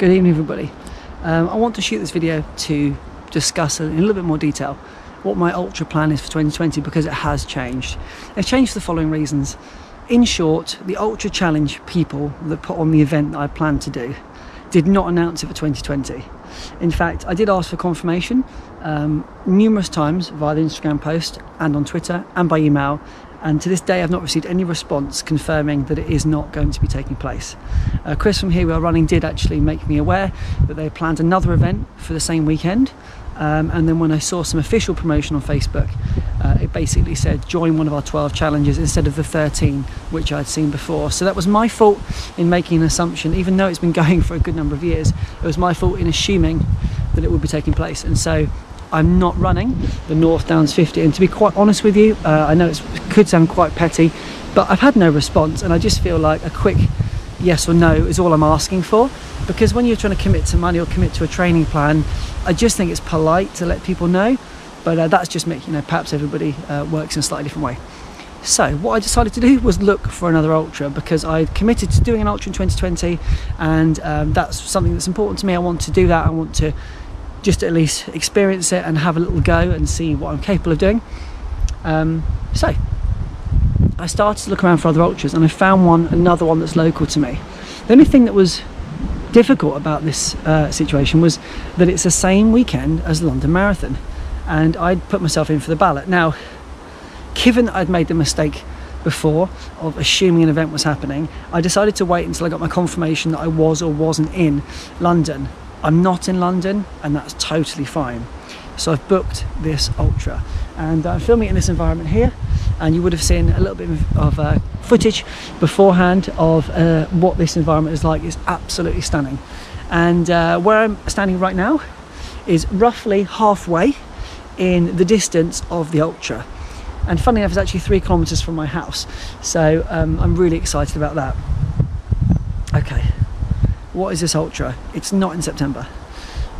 Good evening everybody. I want to shoot this video to discuss in a little bit more detail what my ultra plan is for 2020 because it has changed. It's changed for the following reasons. In short, the ultra challenge people that put on the event that I planned to do did not announce it for 2020. In fact, I did ask for confirmation numerous times via the Instagram post and on Twitter and by email, and to this day I've not received any response confirming that it is not going to be taking place. Chris from Here We Are Running did actually make me aware that they planned another event for the same weekend, and then when I saw some official promotion on Facebook, it basically said join one of our 12 challenges instead of the 13 which I'd seen before. So that was my fault in making an assumption, even though it's been going for a good number of years. It was my fault in assuming that it would be taking place, and so I'm not running the North Downs 50. And to be quite honest with you, I know it could sound quite petty, but I've had no response, and I just feel like a quick yes or no is all I'm asking for, because when you're trying to commit to money or commit to a training plan, I just think it's polite to let people know. But that's just me, you know, perhaps everybody works in a slightly different way. So what I decided to do was look for another ultra, because I committed to doing an ultra in 2020, and that's something that's important to me. I want to do that. I want to just at least experience it and have a little go and see what I'm capable of doing. So I started to look around for other ultras, and I found another one that's local to me. The only thing that was difficult about this situation was that it's the same weekend as the London Marathon, and I'd put myself in for the ballot. Now, given that I'd made the mistake before of assuming an event was happening, I decided to wait until I got my confirmation that I was or wasn't in London. I'm not in London, and that's totally fine. So I've booked this ultra, and I'm filming it in this environment here, and you would have seen a little bit of footage beforehand of what this environment is like. It's absolutely stunning. And where I'm standing right now is roughly halfway in the distance of the ultra, and funny enough, it's actually 3 kilometers from my house. So I'm really excited about that. Okay, what is this ultra? It's not in September,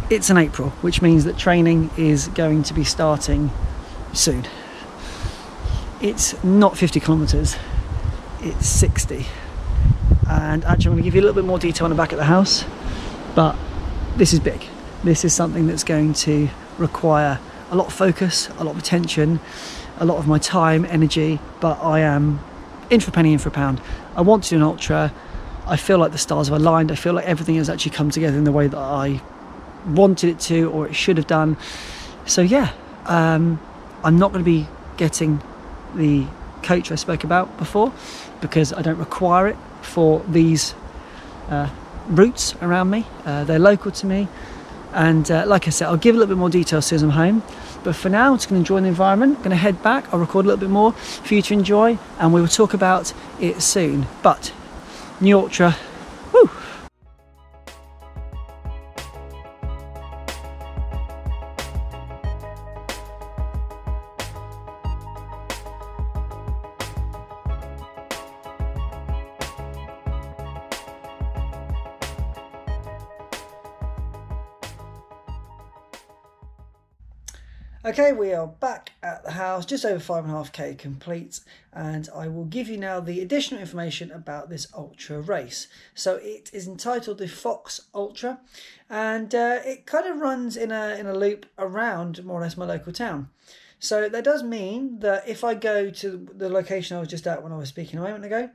it's in April, which means that training is going to be starting soon. It's not 50 kilometers, it's 60. And actually I'm going to give you a little bit more detail on the back of the house, but this is big. This is something that's going to require a lot of focus, a lot of attention, a lot of my time, energy, but I am in for a penny, in for a pound. I want to do an ultra. I feel like the stars have aligned. I feel like everything has actually come together in the way that I wanted it to, or it should have done. So yeah, I'm not going to be getting the coach I spoke about before, because I don't require it for these routes around me. They're local to me, and like I said, I'll give a little bit more detail as soon as I'm home. But for now, I'm just going to enjoy the environment. I'm going to head back. I'll record a little bit more for you to enjoy, and we will talk about it soon. But new ultra, woo! Okay, we are back at the house, just over 5.5k complete, and I will give you now the additional information about this ultra race. So it is entitled the Fox Ultra, and it kind of runs in a loop around more or less my local town. So that does mean that if I go to the location I was just at when I was speaking a moment ago,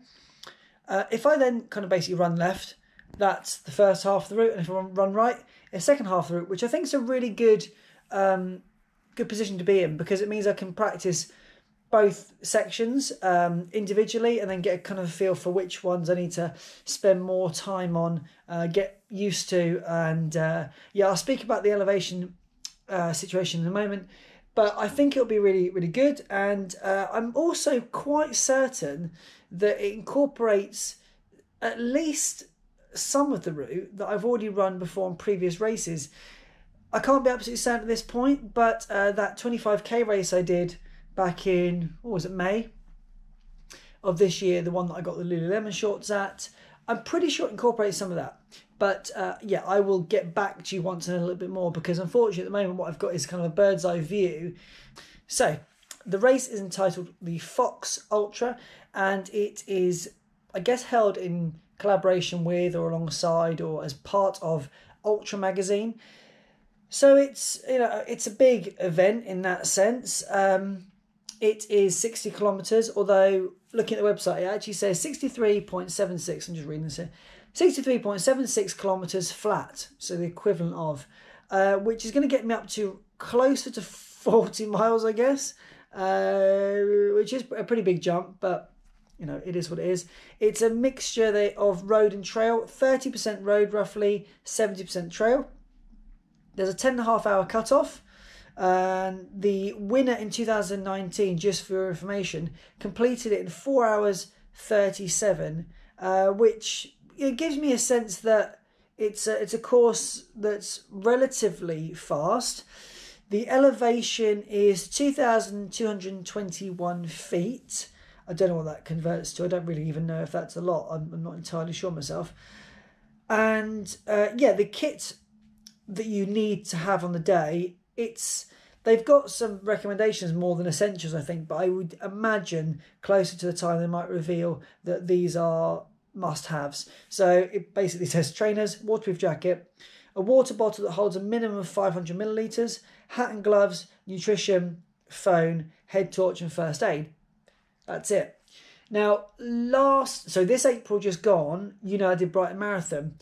if I then kind of basically run left, that's the first half of the route, and if I run right, it's the second half of the route, which I think is a really good position to be in, because it means I can practice both sections individually, and then get a kind of feel for which ones I need to spend more time on, get used to. And yeah, I'll speak about the elevation situation in a moment, but I think it'll be really, really good. And I'm also quite certain that it incorporates at least some of the route that I've already run before on previous races. I can't be absolutely certain at this point, but that 25k race I did back in, what was it, May of this year, the one that I got the Lululemon shorts at, I'm pretty sure it incorporates some of that. But yeah, I will get back to you once in a little bit more, because unfortunately at the moment what I've got is kind of a bird's eye view. So the race is entitled the Fox Ultra, and it is, I guess, held in collaboration with or alongside or as part of Ultra magazine. So it's, you know, it's a big event in that sense. It is 60 kilometers, although looking at the website, it actually says 63.76. I'm just reading this here. 63.76 kilometers flat, so the equivalent of, which is going to get me up to closer to 40 miles, I guess, which is a pretty big jump, but you know, it is what it is. It's a mixture of road and trail, 30% road roughly, 70% trail. There's a 10.5-hour cutoff. And the winner in 2019, just for your information, completed it in 4 hours 37, which it gives me a sense that it's a course that's relatively fast. The elevation is 2,221 feet. I don't know what that converts to. I don't really even know if that's a lot. I'm not entirely sure myself. And yeah, the kit that you need to have on the day, they've got some recommendations more than essentials, I think, but I would imagine closer to the time they might reveal that these are must-haves. So it basically says trainers, waterproof jacket, a water bottle that holds a minimum of 500 millilitres, hat and gloves, nutrition, phone, head torch and first aid. That's it. Now, so this April just gone, you know, I did Brighton Marathon,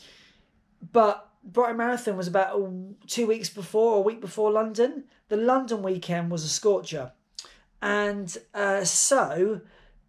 but Brighton Marathon was about 2 weeks before or a week before London. The London weekend was a scorcher. And so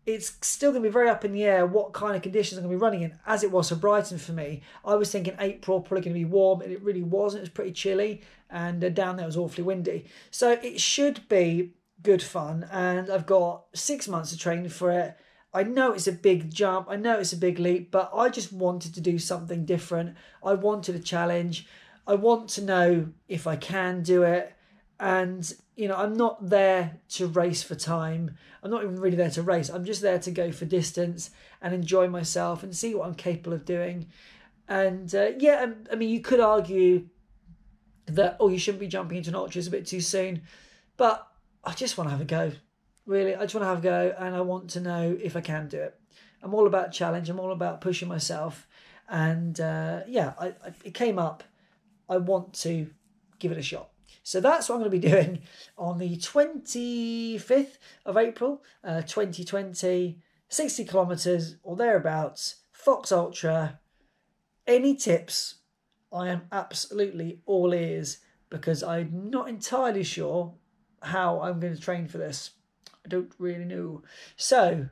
it's still going to be very up in the air what kind of conditions I'm going to be running in, as it was for Brighton for me. I was thinking April, probably going to be warm, and it really wasn't. It was pretty chilly, and down there was awfully windy. So it should be good fun, and I've got 6 months to train for it. I know it's a big jump, I know it's a big leap, but I just wanted to do something different. I wanted a challenge. I want to know if I can do it. And, you know, I'm not there to race for time. I'm not even really there to race. I'm just there to go for distance and enjoy myself and see what I'm capable of doing. And, yeah, I mean, you could argue that, oh, you shouldn't be jumping into an ultra, it's a bit too soon. But I just want to have a go. Really, I just want to have a go, and I want to know if I can do it. I'm all about challenge. I'm all about pushing myself. And yeah, it came up. I want to give it a shot. So that's what I'm going to be doing on the 25th of April, 2020, 60 kilometres or thereabouts, Fox Ultra. Any tips? I am absolutely all ears, because I'm not entirely sure how I'm going to train for this. I don't really know. So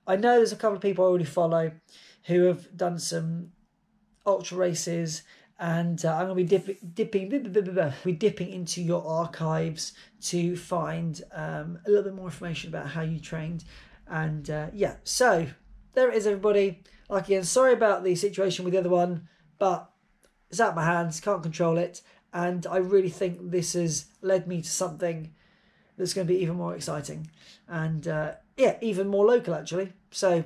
I know there's a couple of people I already follow who have done some ultra races, and I'm going to be dipping into your archives to find a little bit more information about how you trained. And yeah, so there it is, everybody. Like, again, sorry about the situation with the other one, but it's out of my hands, can't control it. And I really think this has led me to something that's going to be even more exciting, and yeah, even more local actually. So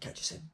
catch you soon.